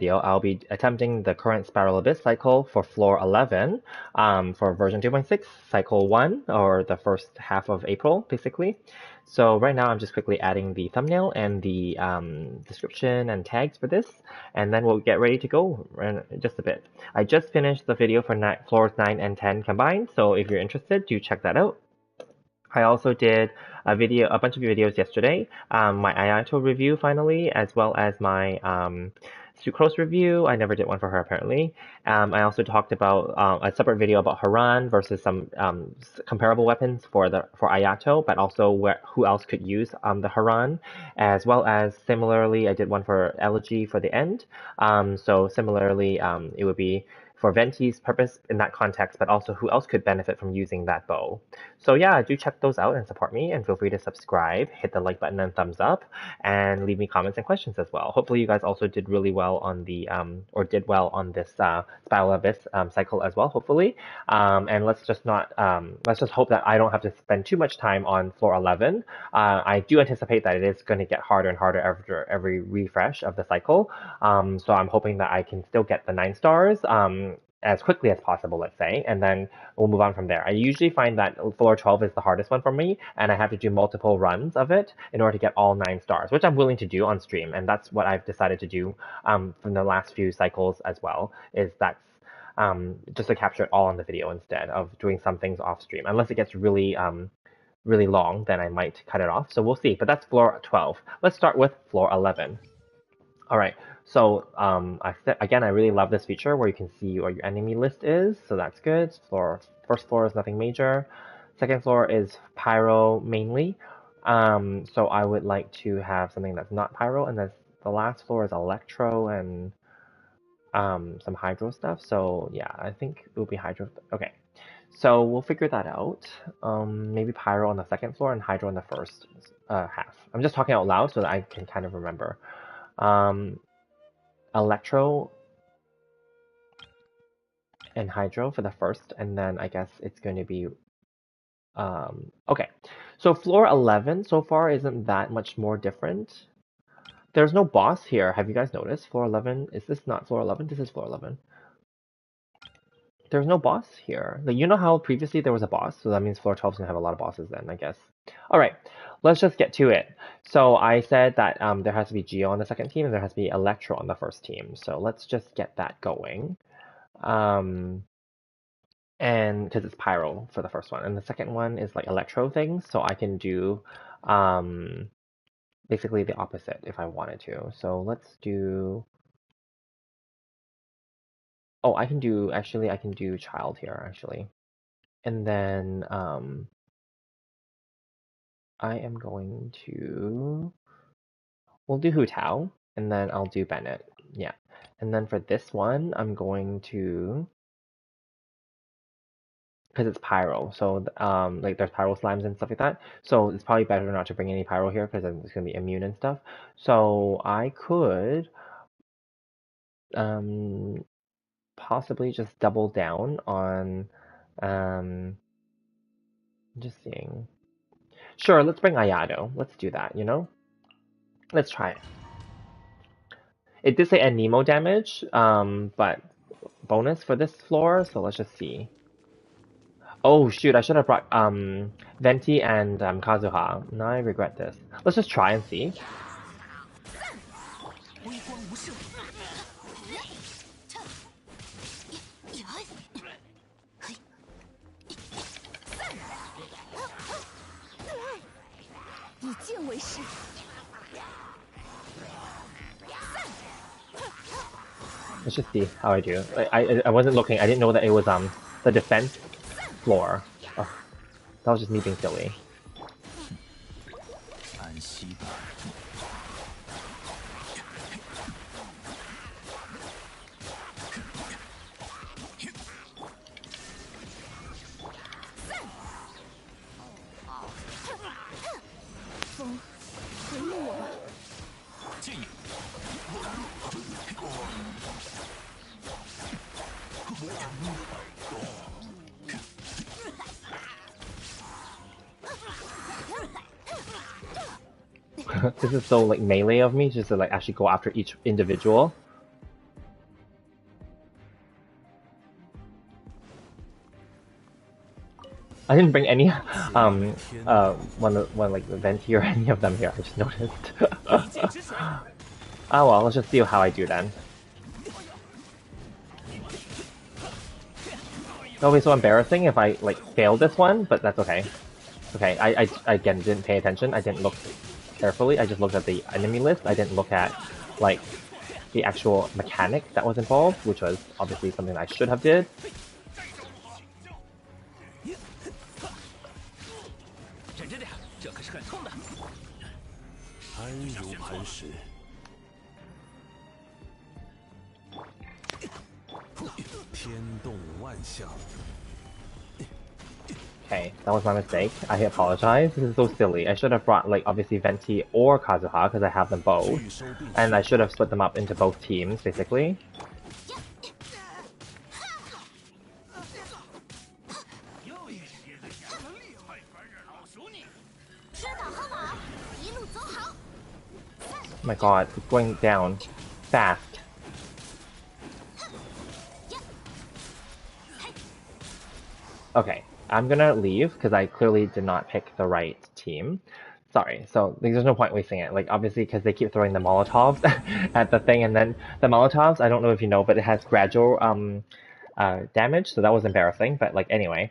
video, I'll be attempting the current Spiral Abyss cycle for floor 11 for version 2.6, cycle 1, or the first half of April, basically. So right now I'm just quickly adding the thumbnail and the description and tags for this, and then we'll get ready to go in just a bit. I just finished the video for floors 9 and 10 combined, so if you're interested, do check that out. I also did a bunch of videos yesterday, my Ayato review finally, as well as my Sucrose review. I never did one for her apparently. I also talked about a separate video about Haran versus some comparable weapons for Ayato, but also who else could use the Haran, as well as similarly I did one for Elegy for the end. So similarly, it would be for Venti's purpose in that context, but also who else could benefit from using that bow. So yeah, do check those out and support me, and feel free to subscribe, hit the like button and thumbs up, and leave me comments and questions as well. Hopefully you guys also did really well on the, or did well on this Spiral Abyss cycle as well, hopefully. And let's just hope that I don't have to spend too much time on floor 11. I do anticipate that it is going to get harder and harder after every refresh of the cycle. So I'm hoping that I can still get the 9 stars as quickly as possible, let's say, and then we'll move on from there. I usually find that floor 12 is the hardest one for me, and I have to do multiple runs of it in order to get all 9 stars, which I'm willing to do on stream, and that's what I've decided to do from the last few cycles as well, is that's just to capture it all on the video instead of doing some things off stream. Unless it gets really really long, then I might cut it off, so we'll see. But that's floor 12. Let's start with floor 11. All right, so again, I really love this feature where you can see where your enemy list is, so that's good. First floor is nothing major. Second floor is pyro mainly. So I would like to have something that's not pyro, and then the last floor is electro and some hydro stuff. So yeah, I think it will be hydro. Okay, so we'll figure that out. Maybe pyro on the second floor and hydro in the first half. I'm just talking out loud so that I can kind of remember. Electro and hydro for the first, and then I guess it's going to be okay. So floor 11 so far isn't that much more different. There's no boss here. Have you guys noticed? Floor 11, is this not floor 11? This is floor 11. There's no boss here. Like, you know how previously there was a boss, so that means floor 12 is gonna have a lot of bosses then, I guess. All right, let's just get to it. So I said that there has to be Geo on the second team and there has to be Electro on the first team. So let's just get that going. And because it's Pyro for the first one, and the second one is like Electro things, so I can do basically the opposite if I wanted to. So let's do. Oh, I can do child here actually. And then I am going to, we'll do Hu Tao, and then I'll do Bennett. Yeah. And then for this one, I'm going to, because it's pyro, so like there's pyro slimes and stuff like that. So it's probably better not to bring any pyro here because it's gonna be immune and stuff. So I could possibly just double down on just seeing. Sure, let's bring Ayato. Let's do that, you know? Let's try it. It did say Nemo damage, but bonus for this floor, so let's just see. Oh shoot, I should have brought Venti and Kazuha. Now I regret this. Let's just try and see. Let's just see how I do. I wasn't looking. I didn't know that it was the defense floor. Oh, that was just me being silly. This is so like melee of me, just to like actually go after each individual. I didn't bring any one like the venti or any of them here. I just noticed. Oh well, let's just see how I do then. It'll be so embarrassing if I like fail this one, but that's okay. Okay, I again didn't pay attention. I didn't look carefully. I just looked at the enemy list. I didn't look at like the actual mechanic that was involved, which was obviously something I should have did. Okay, that was my mistake. I apologize. This is so silly. I should have brought, like, obviously Venti or Kazuha, because I have them both. And I should have split them up into both teams, basically. Oh my god, it's going down. Fast. Okay, I'm gonna leave because I clearly did not pick the right team. Sorry, so there's no point wasting it. Like, obviously, because they keep throwing the Molotovs at the thing, and then the Molotovs, I don't know if you know, but it has gradual damage, so that was embarrassing, but like, anyway.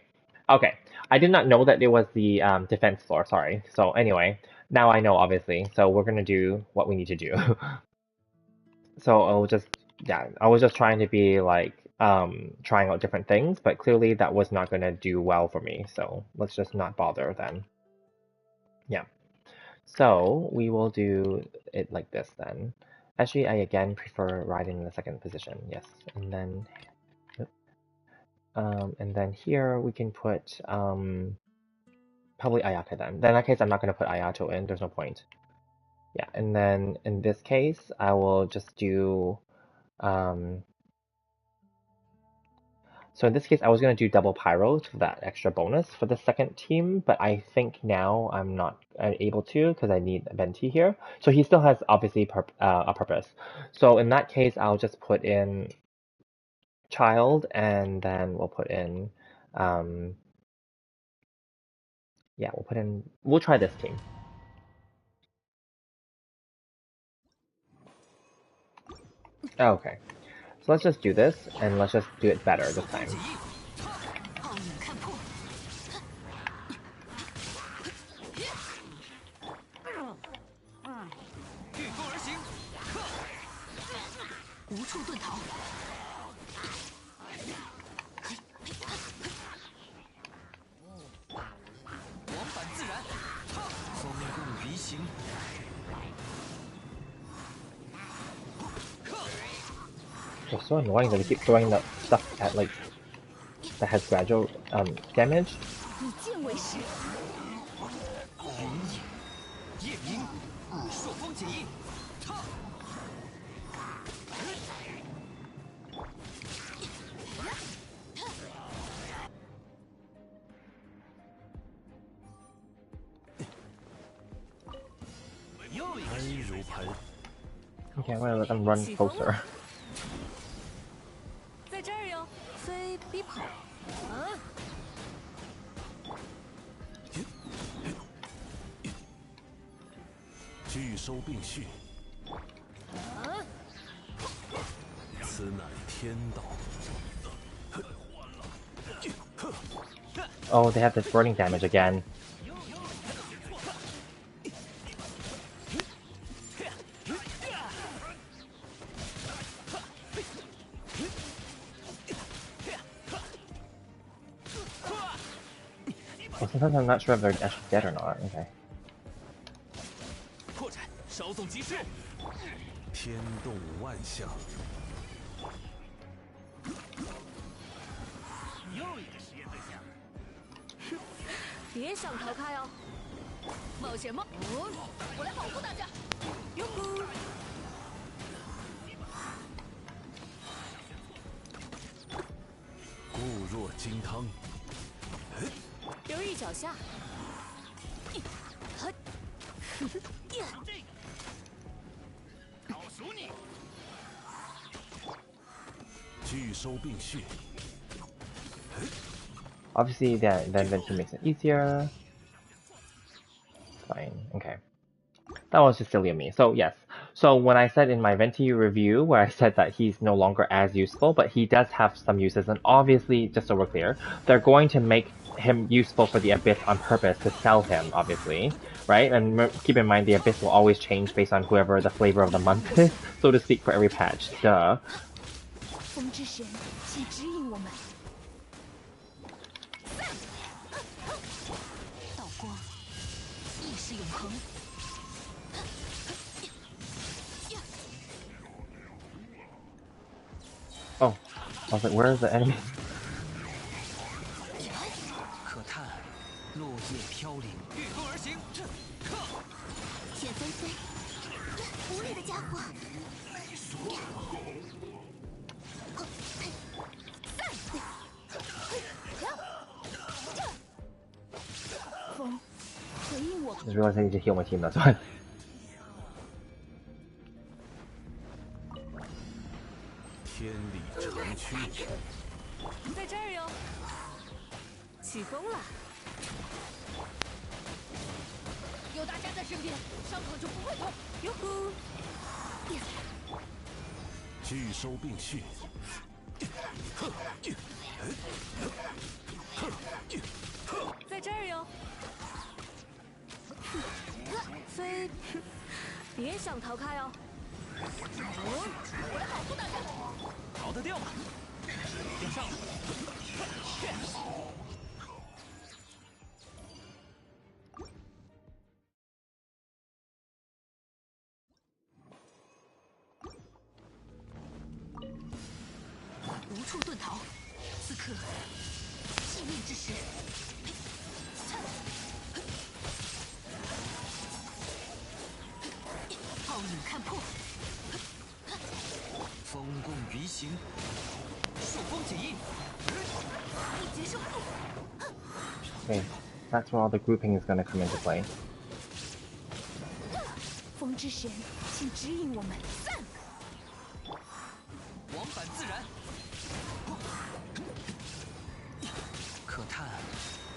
Okay, I did not know that it was the defense floor, sorry. So anyway, now I know, obviously, so we're gonna do what we need to do. So I'll just, yeah, I was just trying to be like, trying out different things, but clearly that was not going to do well for me. So let's just not bother then. Yeah. So we will do it like this then. Actually, I again prefer riding in the second position. Yes. And then here we can put, probably Ayaka then. In that case, I'm not going to put Ayato in. There's no point. Yeah. And then in this case, I will just do, so in this case, I was going to do double pyros for that extra bonus for the second team, but I think now I'm not able to because I need Venti here. So he still has obviously a purpose. So in that case, I'll just put in child, and then we'll put in, yeah, we'll try this team. Okay, so let's just do this, and let's just do it better this time. It's so annoying that they keep throwing that stuff at like that has gradual damage. Okay, I'm gonna let them run closer. Oh, they have this burning damage again. Oh, sometimes I'm not sure if they're actually dead or not. Okay. Obviously, then Venti makes it easier. Fine, okay. That was just silly of me. So yes, so when I said in my Venti review where I said that he's no longer as useful, but he does have some uses, and obviously, just so we're clear, they're going to make him useful for the Abyss on purpose to sell him, obviously, right? And keep in mind the Abyss will always change based on whoever the flavor of the month is, so to speak, for every patch. Duh. Oh, I was like, where is the enemy? I just realized I need to heal my team, that's why. 天理成躯，在这儿哟，起风了。有大家在身边，伤口就不会痛。哟呼！聚收并蓄。在这儿哟。飞，别想逃开哦。 我来保护大家。逃得掉吗？要上了。无处遁逃，此刻致命之时。暴影看破。 风共鱼行，朔风解印，一决胜负。 Okay, that's where all the grouping is going to come into play. 风之神，请指引我们。往返自然。可叹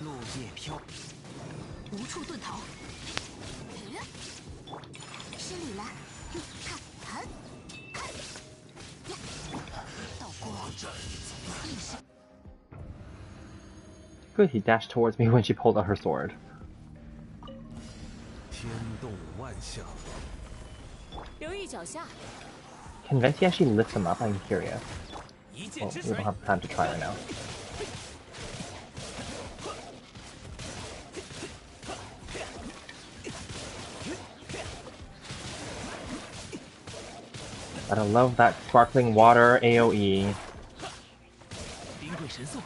落叶飘，无处遁逃。失礼了，看。 Good, he dashed towards me when she pulled out her sword. 天动万象。留意脚下。 Can Venti actually lift him up? I'm curious. Well, we don't have time to try right now. But I love that sparkling water AoE. 冰贵神速。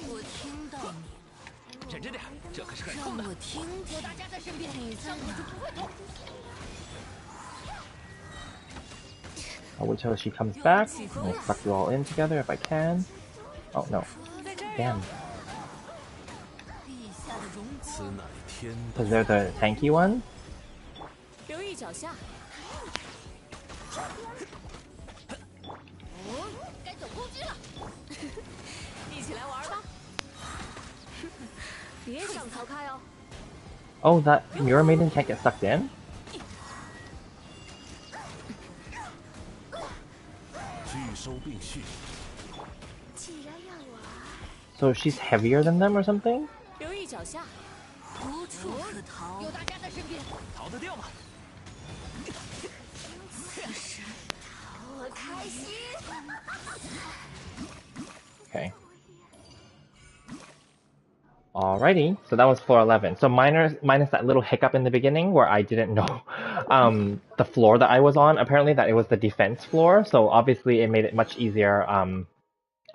我听到你。忍着点，这可是很痛的。让我听听。有大家在身边，伤口就不会痛。 I'll wait till she comes back and suck you all in together if I can. Oh no. Damn. Because they're the tanky one? 留意脚下。该走攻击了。一起来玩吧。别想逃开哦。Oh, that Mirror Maiden can't get sucked in? So she's heavier than them or something? 留意脚下，无处可逃。有大家在身边，逃得掉吗？我开心。 Okay. Alrighty, so that was floor 11. So minus that little hiccup in the beginning where I didn't know the floor that I was on. Apparently that it was the defense floor, so obviously it made it much easier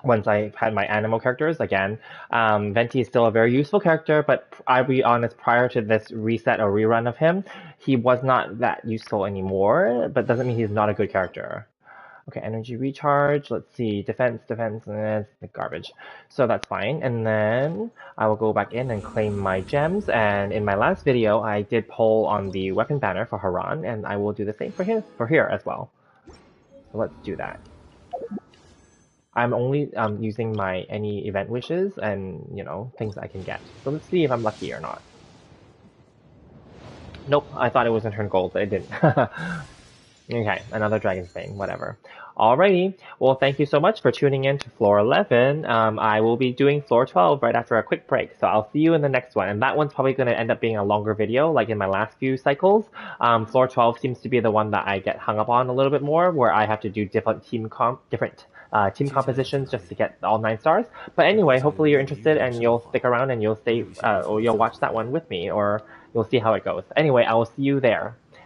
once I had my animal characters. Again, Venti is still a very useful character, but I'll be honest, prior to this reset or rerun of him, he was not that useful anymore, but doesn't mean he's not a good character. Okay, energy recharge, let's see, defense, garbage. So that's fine, and then I will go back in and claim my gems, and in my last video, I did pull on the weapon banner for Haran, and I will do the same for here as well. So let's do that. I'm only using my any event wishes and, you know, things I can get. So let's see if I'm lucky or not. Nope, I thought it was in turn gold, but it didn't. Okay, another Dragon's Bane, whatever. Alrighty, well, thank you so much for tuning in to floor 11. I will be doing floor 12 right after a quick break, so I'll see you in the next one. And that one's probably going to end up being a longer video, like in my last few cycles. Floor 12 seems to be the one that I get hung up on a little bit more, where I have to do different team compositions just to get all 9 stars. But anyway, hopefully you're interested and you'll stick around and you'll stay, or you'll watch that one with me, or you'll see how it goes. Anyway, I will see you there.